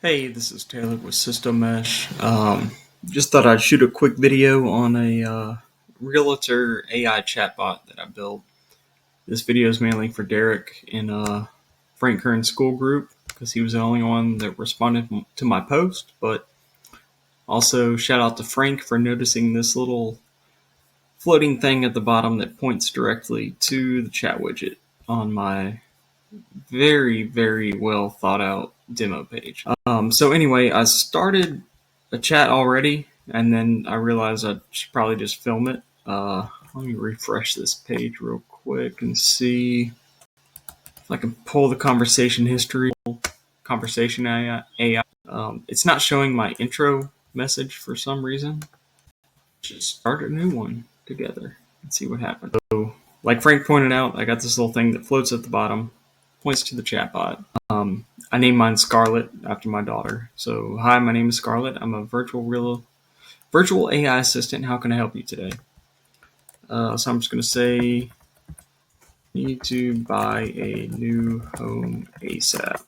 Hey, this is Taylor with Systomesh. Just thought I'd shoot a quick video on a realtor AI chatbot that I built. This video is mainly for Derek in Frank Kern's school group because he was the only one that responded to my post. But also shout out to Frank for noticing this little floating thing at the bottom that points directly to the chat widget on my very, very well thought out demo page. So anyway, I started a chat already, and then I realized I should probably just film it. Let me refresh this page real quick and see if I can pull the conversation history. Conversation AI. It's not showing my intro message for some reason. Just start a new one together and see what happens. So, like Frank pointed out, I got this little thing that floats at the bottom, points to the chatbot. I named mine Scarlett after my daughter. So, hi, my name is Scarlett. I'm a virtual AI assistant. How can I help you today? So I'm just going to say, need to buy a new home ASAP.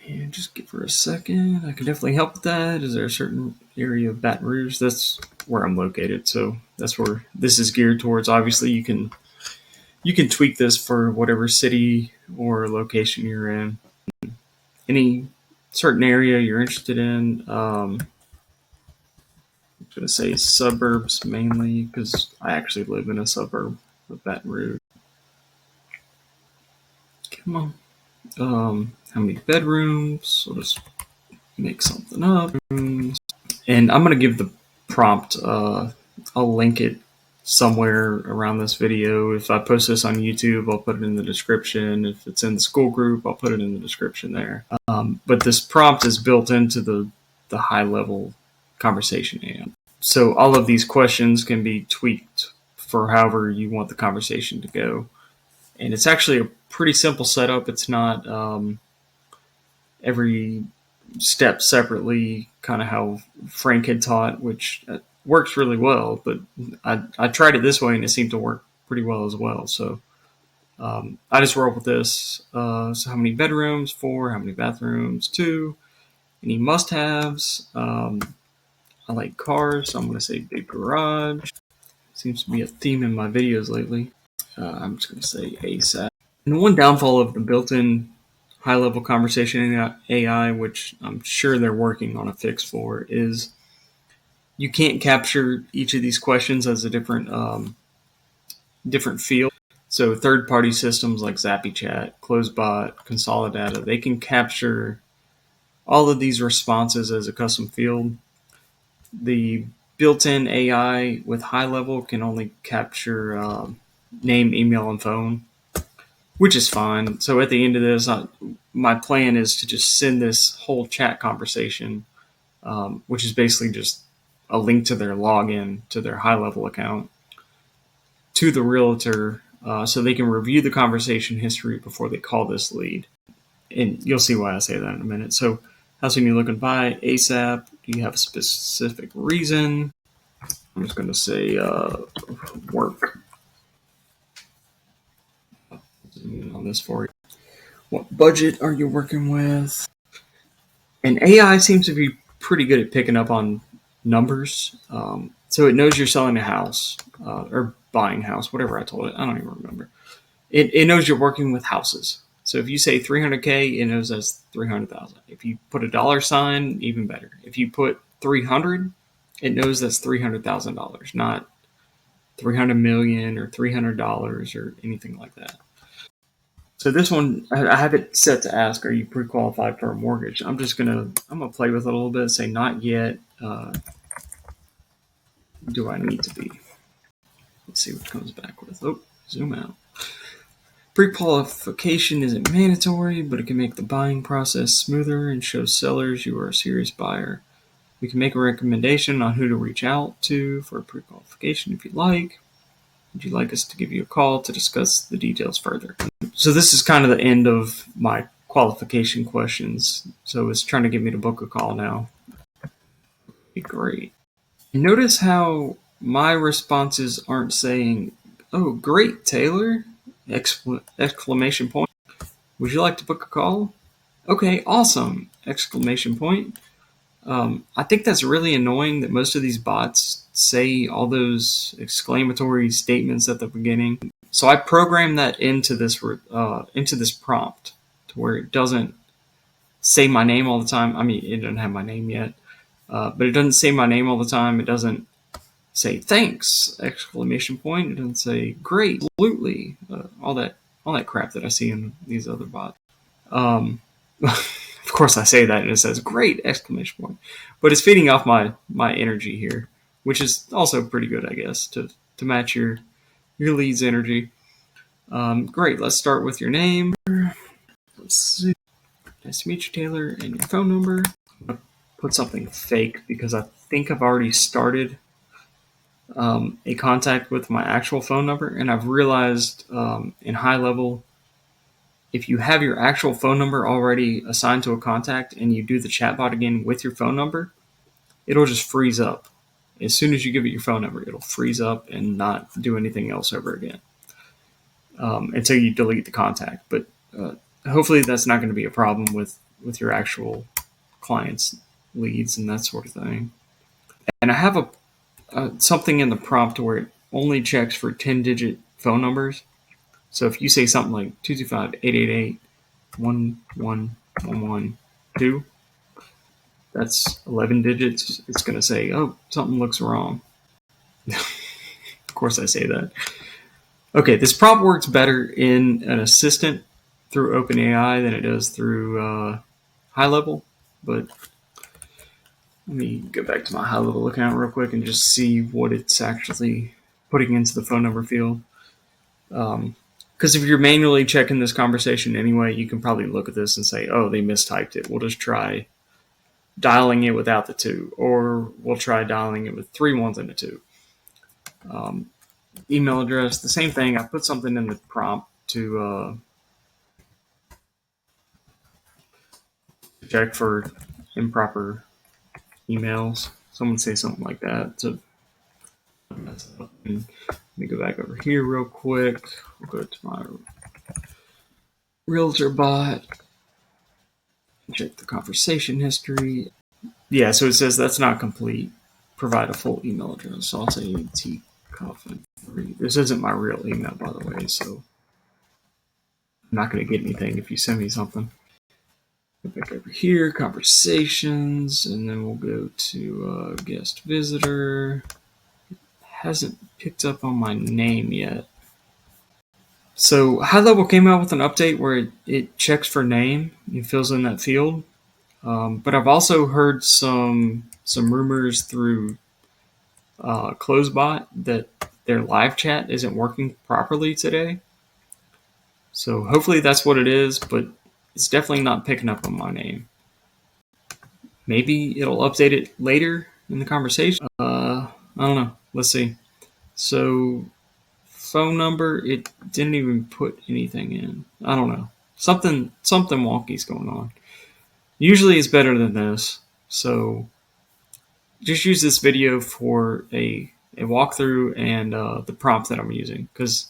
And just give her a second. I can definitely help with that. Is there a certain area of Baton Rouge? That's where I'm located. So that's where this is geared towards. Obviously, you can tweak this for whatever city or location you're in. Any certain area you're interested in. I'm going to say suburbs mainly because I actually live in a suburb of Baton Rouge. Come on. How many bedrooms? I'll just make something up. And I'm going to give the prompt, I'll link it somewhere around this video. If I post this on YouTube, I'll put it in the description. If it's in the school group, I'll put it in the description there. But this prompt is built into the high-level conversation AI. So all of these questions can be tweaked for however you want the conversation to go. And it's actually a pretty simple setup. It's not every step separately, kind of how Frank had taught, which works really well. But I tried it this way, and it seemed to work pretty well as well. So I just rolled with this. So how many bedrooms? 4. How many bathrooms? 2. Any must-haves? I like cars, so I'm going to say big garage. Seems to be a theme in my videos lately. I'm just going to say ASAP. And one downfall of the built-in high-level conversation AI, which I'm sure they're working on a fix for, is you can't capture each of these questions as a different field. So third-party systems like ZappyChat, CloseBot, Consolidata, they can capture all of these responses as a custom field. The built-in AI with high-level can only capture name, email, and phone, which is fine. So at the end of this, my plan is to just send this whole chat conversation, which is basically just a link to their login to their high-level account, to the realtor so they can review the conversation history before they call this lead. And you'll see why I say that in a minute. So how soon are you looking to buy? ASAP. Do you have a specific reason? I'm just going to say work. On this for you. What budget are you working with? And AI seems to be pretty good at picking up on numbers. So it knows you're selling a house or buying a house, whatever I told it. I don't even remember. It knows you're working with houses. So if you say 300K, it knows that's 300,000. If you put a dollar sign, even better. If you put 300, it knows that's $300,000, not 300 million or $300 or anything like that. So this one, I have it set to ask, are you pre-qualified for a mortgage? I'm gonna play with it a little bit, say not yet. Do I need to be? Let's see what comes back with. Oh, zoom out. Pre-qualification isn't mandatory, but it can make the buying process smoother and show sellers you are a serious buyer. We can make a recommendation on who to reach out to for pre-qualification if you like. Would you like us to give you a call to discuss the details further? So this is kind of the end of my qualification questions. So it's trying to get me to book a call now. Be great. Notice how my responses aren't saying, "Oh, great, Taylor!" Exclamation point. Would you like to book a call? Okay, awesome! Exclamation point. I think that's really annoying that most of these bots say all those exclamatory statements at the beginning. So I programmed that into this prompt to where it doesn't say my name all the time. I mean, it doesn't have my name yet, but it doesn't say my name all the time. It doesn't say thanks! Exclamation point. It doesn't say great, absolutely, all that crap that I see in these other bots. Um, of course, I say that and it says great! Exclamation point, but it's feeding off my energy here, which is also pretty good, I guess, to match your lead's energy. Great. Let's start with your name. Let's see. Nice to meet you, Taylor, and your phone number. I'll put something fake because I think I've already started a contact with my actual phone number, and I've realized in high level, if you have your actual phone number already assigned to a contact and you do the chatbot again with your phone number, it'll just freeze up. As soon as you give it your phone number, it'll freeze up and not do anything else ever again until you delete the contact. But hopefully that's not going to be a problem with your actual clients' leads and that sort of thing. And I have something in the prompt where it only checks for 10-digit phone numbers. So if you say something like 225-888-11112, that's 11 digits. It's going to say, oh, something looks wrong. Of course I say that. Okay, this prompt works better in an assistant through OpenAI than it does through high level, but let me go back to my high level account real quick and just see what it's actually putting into the phone number field. Because if you're manually checking this conversation anyway, you can probably look at this and say, oh, they mistyped it. We'll just try dialing it without the 2, or we'll try dialing it with 3 1s and a 2. Email address, the same thing. I put something in the prompt to check for improper emails. Someone say something like that. So let me go back over here real quick. We'll go to my realtor bot. Check the conversation history. Yeah, so it says that's not complete. Provide a full email address. So I'll say tcoffin3. This isn't my real email, by the way, so I'm not going to get anything if you send me something. Go back over here, conversations, and then we'll go to guest visitor. Hasn't picked up on my name yet. So High Level came out with an update where it checks for name. It fills in that field. But I've also heard some rumors through CloseBot that their live chat isn't working properly today. So hopefully that's what it is, but it's definitely not picking up on my name. Maybe it'll update it later in the conversation. I don't know. Let's see. So phone number, it didn't even put anything in. I don't know. Something wonky's going on. Usually it's better than this. So just use this video for a walkthrough and the prompt that I'm using, because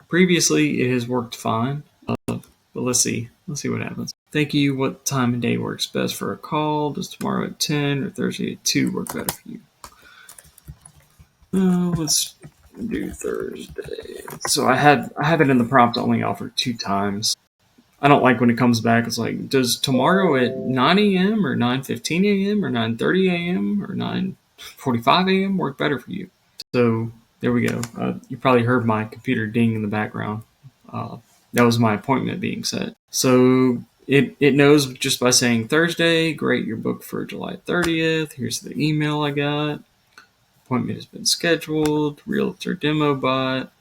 previously it has worked fine. But let's see what happens. Thank you. What time of day works best for a call? Does tomorrow at 10 or Thursday at 2 work better for you? Let's do Thursday. So I have it in the prompt only offered 2 times. I don't like when it comes back. It's like, does tomorrow at 9 a.m. or 9:15 a.m. or 9:30 a.m. or 9:45 a.m. work better for you? So there we go. You probably heard my computer ding in the background. That was my appointment being set. So it knows just by saying Thursday. Great, you're booked for July 30th. Here's the email I got. Appointment has been scheduled. Realtor demo bot.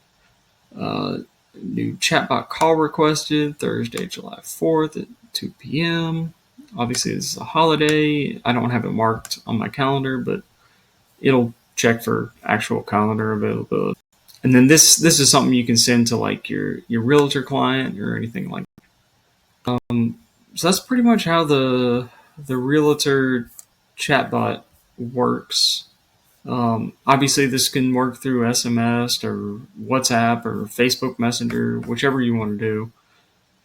New chatbot call requested Thursday, July 4th at 2 p.m. Obviously, this is a holiday. I don't have it marked on my calendar, but it'll check for actual calendar availability. And then this is something you can send to like your realtor client or anything like that. So that's pretty much how the realtor chatbot works. Obviously, this can work through SMS or WhatsApp or Facebook Messenger, whichever you want to do.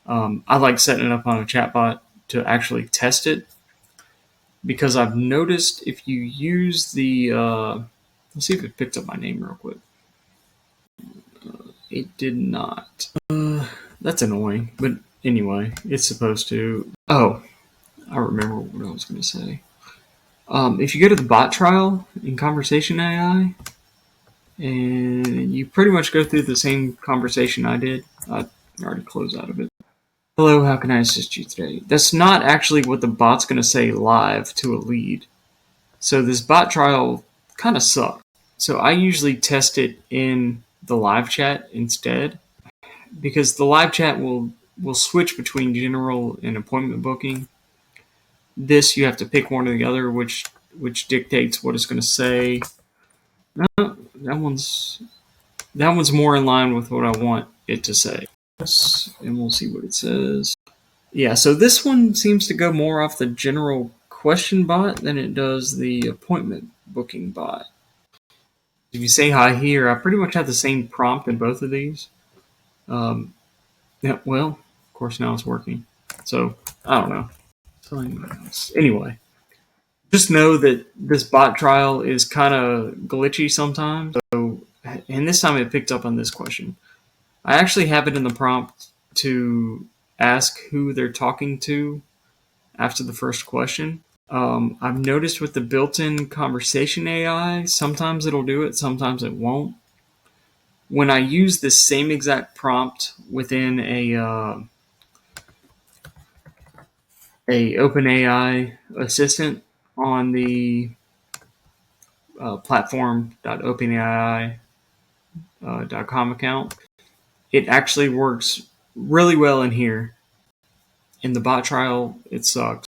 I like setting it up on a chatbot to actually test it, because I've noticed if you use the let's see if it picked up my name real quick. It did not. That's annoying, but anyway, it's supposed to. Oh, I remember what I was going to say. If you go to the bot trial in Conversation AI, and you pretty much go through the same conversation I did, I already closed out of it. Hello, how can I assist you today? That's not actually what the bot's going to say live to a lead. So this bot trial kind of sucks. So I usually test it in the live chat instead, because the live chat will switch between general and appointment booking. This you have to pick one or the other, which dictates what it's going to say. No, that one's more in line with what I want it to say. And we'll see what it says. Yeah, so this one seems to go more off the general question bot than it does the appointment booking bot. If you say hi here, I pretty much have the same prompt in both of these. Yeah, well, of course now it's working. So, I don't know. Anyway, just know that this bot trial is kind of glitchy sometimes. So, and this time it picked up on this question. I actually have it in the prompt to ask who they're talking to after the first question. I've noticed with the built-in conversation AI, sometimes it'll do it, sometimes it won't. When I use the same exact prompt within a OpenAI assistant on the platform.openai.com account, it actually works really well in here. In the bot trial, it sucks,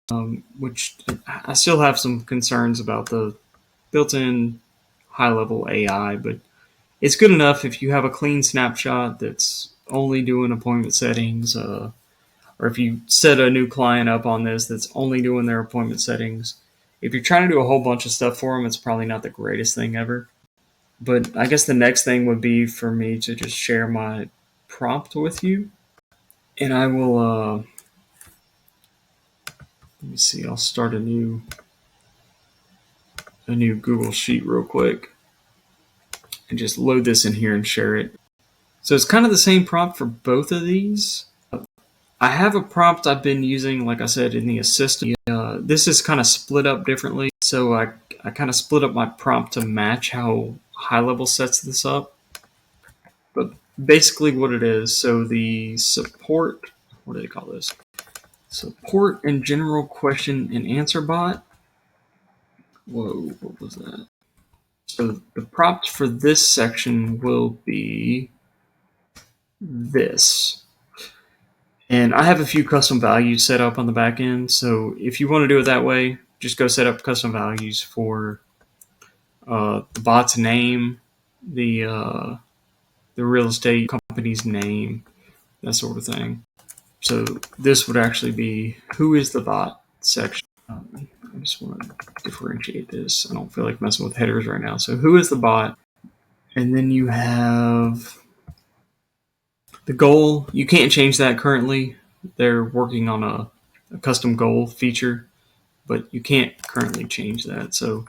which I still have some concerns about the built-in high-level AI, but it's good enough if you have a clean snapshot that's only doing appointment settings, or if you set a new client up on this that's only doing their appointment settings. If you're trying to do a whole bunch of stuff for them, it's probably not the greatest thing ever. But I guess the next thing would be for me to just share my prompt with you. And I will, let me see, I'll start a new Google Sheet real quick and just load this in here and share it. So it's kind of the same prompt for both of these. I have a prompt I've been using, like I said, in the assistant. This is kind of split up differently. So I kind of split up my prompt to match how high level sets this up. But basically what it is, so the support, what do they call this? Support and general question and answer bot. Whoa, what was that? So the prompt for this section will be this. And I have a few custom values set up on the back end. So if you want to do it that way, just go set up custom values for the bot's name, the real estate company's name, that sort of thing. So this would actually be who is the bot section. I just want to differentiate this. I don't feel like messing with headers right now. So who is the bot? And then you have the goal. You can't change that currently. They're working on a custom goal feature, but you can't currently change that. So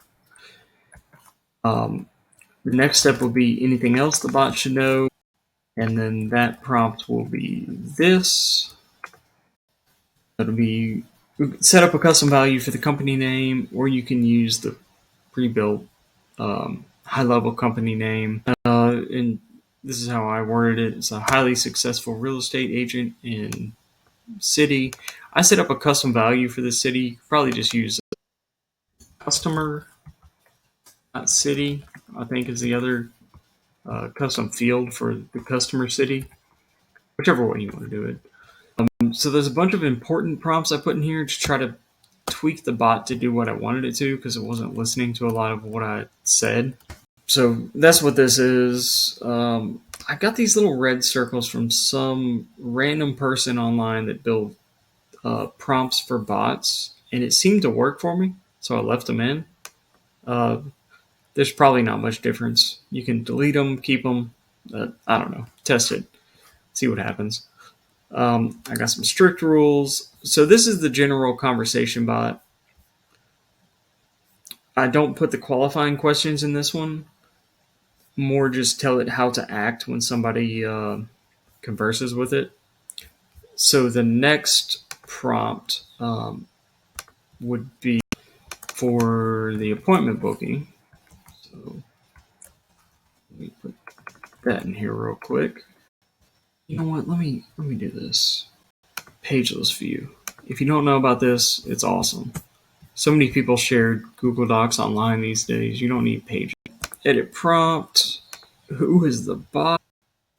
the next step will be anything else the bot should know. And then that prompt will be this. It'll be set up a custom value for the company name, or you can use the pre-built high-level company name. And this is how I worded it. It's a highly successful real estate agent in city. I set up a custom value for the city. You could probably just use customer, not city, I think is the other custom field for the customer city. Whichever way you want to do it. So there's a bunch of important prompts I put in here to try to tweak the bot to do what I wanted it to, because it wasn't listening to a lot of what I said. So that's what this is. I got these little red circles from some random person online that built prompts for bots, and it seemed to work for me, so I left them in. There's probably not much difference. You can delete them, keep them. I don't know. Test it. See what happens. I got some strict rules. So this is the general conversation bot. I don't put the qualifying questions in this one. More just tell it how to act when somebody converses with it. So the next prompt would be for the appointment booking. So let me put that in here real quick. You know what? Let me do this. Pageless view. If you don't know about this, it's awesome. So many people share Google Docs online these days. You don't need pages. Edit prompt. Who is the bot?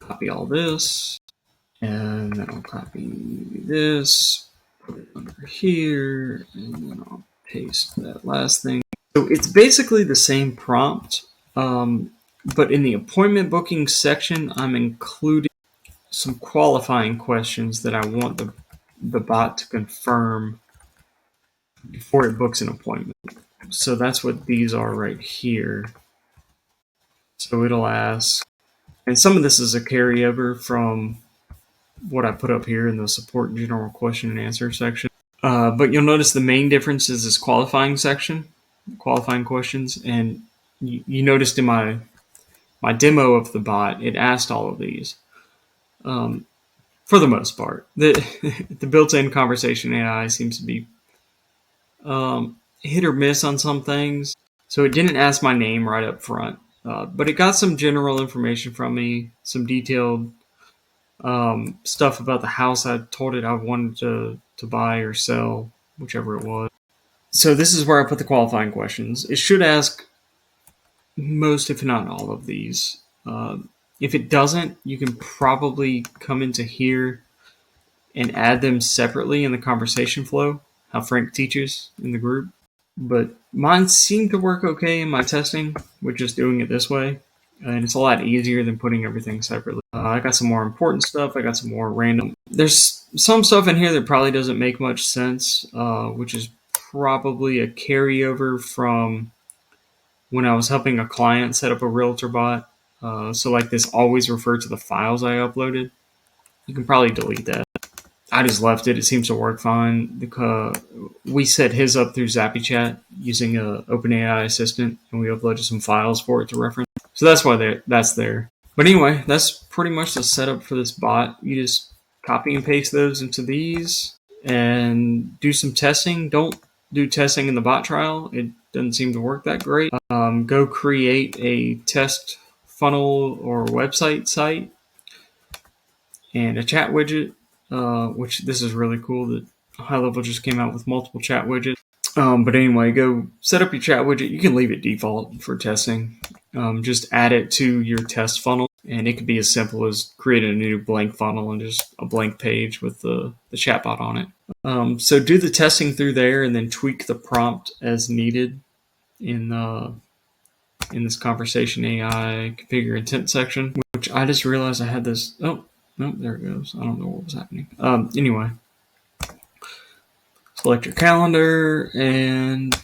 Copy all this. And then I'll copy this. Put it under here. And then I'll paste that last thing. So it's basically the same prompt. But in the appointment booking section, I'm including some qualifying questions that I want the bot to confirm before it books an appointment. So that's what these are right here. So it'll ask, and some of this is a carryover from what I put up here in the support and general question and answer section. But you'll notice the main difference is this qualifying section, qualifying questions. And you noticed in my demo of the bot, it asked all of these. For the most part, the built-in conversation AI seems to be hit or miss on some things. So it didn't ask my name right up front, but it got some general information from me, some detailed stuff about the house I told it I wanted to buy or sell, whichever it was. So this is where I put the qualifying questions. It should ask most, if not all, of these. If it doesn't, you can probably come into here and add them separately in the conversation flow, how Frank teaches in the group. But mine seemed to work okay in my testing with just doing it this way. And it's a lot easier than putting everything separately. I got some more important stuff. I got some more random. There's some stuff in here that probably doesn't make much sense, which is probably a carryover from when I was helping a client set up a realtor bot. So like this always refer to the files I uploaded. You can probably delete that. I just left it. It seems to work fine. Because we set his up through ZappyChat using an OpenAI assistant, and we uploaded some files for it to reference. So that's why that's there. But anyway, that's pretty much the setup for this bot. You just copy and paste those into these and do some testing. Don't do testing in the bot trial. It doesn't seem to work that great. Go create a test funnel or website site and a chat widget. Which this is really cool that High Level just came out with multiple chat widgets. But anyway, go set up your chat widget. You can leave it default for testing. Just add it to your test funnel, and it could be as simple as creating a new blank funnel and just a blank page with the chatbot on it. So do the testing through there, and then tweak the prompt as needed in this conversation AI configure intent section. Which I just realized I had this. Oh. Nope, there it goes. I don't know what was happening. Anyway, select your calendar, and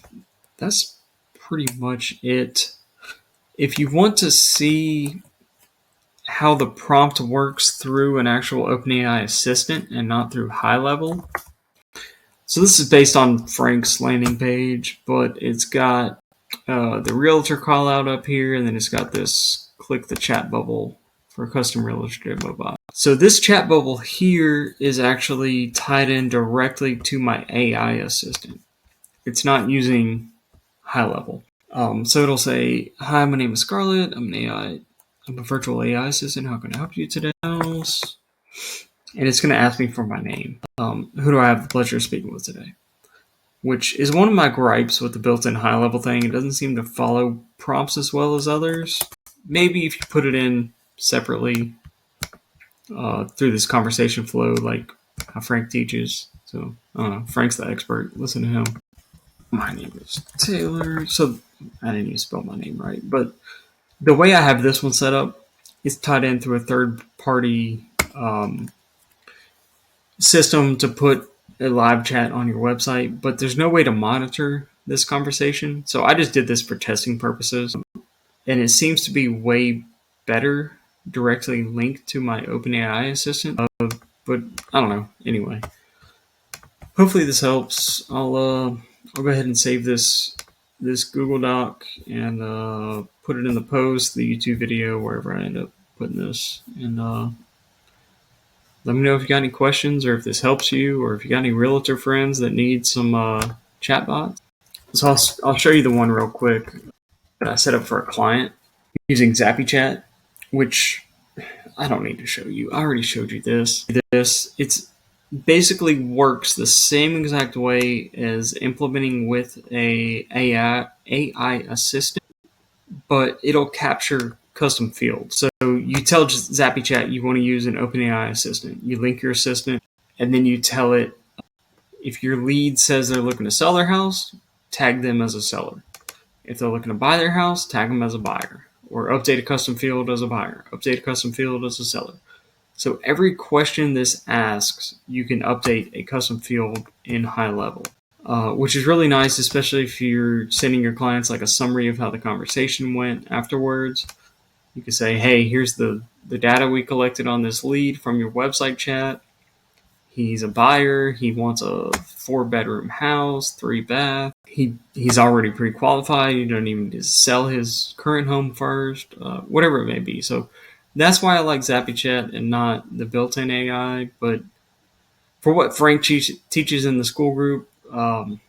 that's pretty much it. If you want to see how the prompt works through an actual OpenAI assistant and not through High Level, so this is based on Frank's landing page, but it's got the realtor call out up here, and then it's got this click the chat bubble for a custom realtor demo bot. So this chat bubble here is actually tied in directly to my AI assistant. It's not using High Level. So it'll say, "Hi, my name is Scarlett. I'm a virtual AI assistant. How can I help you today?" And it's going to ask me for my name. Who do I have the pleasure of speaking with today? Which is one of my gripes with the built-in High Level thing. It doesn't seem to follow prompts as well as others. Maybe if you put it in separately through this conversation flow, like how Frank teaches. So I don't know. Frank's the expert. Listen to him. My name is Taylor. So I didn't even spell my name right, but the way I have this one set up is tied in through a third-party system to put a live chat on your website, but there's no way to monitor this conversation. So I just did this for testing purposes, and it seems to be way better directly linked to my OpenAI assistant. But I don't know. Anyway, hopefully this helps. I'll go ahead and save this Google Doc and put it in the post, the YouTube video, wherever I end up putting this. And let me know if you got any questions, or if this helps you, or if you got any realtor friends that need some chatbots. So I'll show you the one real quick that I set up for a client using ZappyChat, which I don't need to show you. I already showed you this. It's basically works the same exact way as implementing with a AI assistant, but it'll capture custom fields. So you tell ZappyChat you want to use an OpenAI assistant. You link your assistant, and then you tell it if your lead says they're looking to sell their house, tag them as a seller. If they're looking to buy their house, tag them as a buyer. Or update a custom field as a buyer. Update a custom field as a seller. So every question this asks, you can update a custom field in high level, which is really nice, especially if you're sending your clients like a summary of how the conversation went afterwards. You can say, hey, here's the data we collected on this lead from your website chat. He's a buyer. He wants a 4-bedroom house, 3-bath. He's already pre-qualified. You don't even need to sell his current home first, whatever it may be. So that's why I like ZappyChat and not the built-in AI. But for what Frank teaches in the school group, the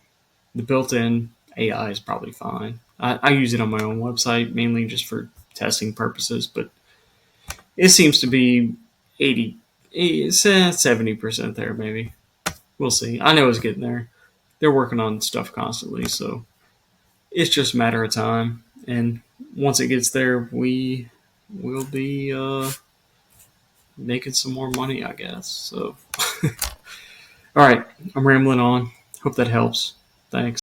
built-in AI is probably fine. I use it on my own website, mainly just for testing purposes, but it seems to be 70% there, maybe. We'll see. I know it's getting there. They're working on stuff constantly, so it's just a matter of time. And once it gets there, we will be making some more money, I guess. So, all right, I'm rambling on. Hope that helps. Thanks.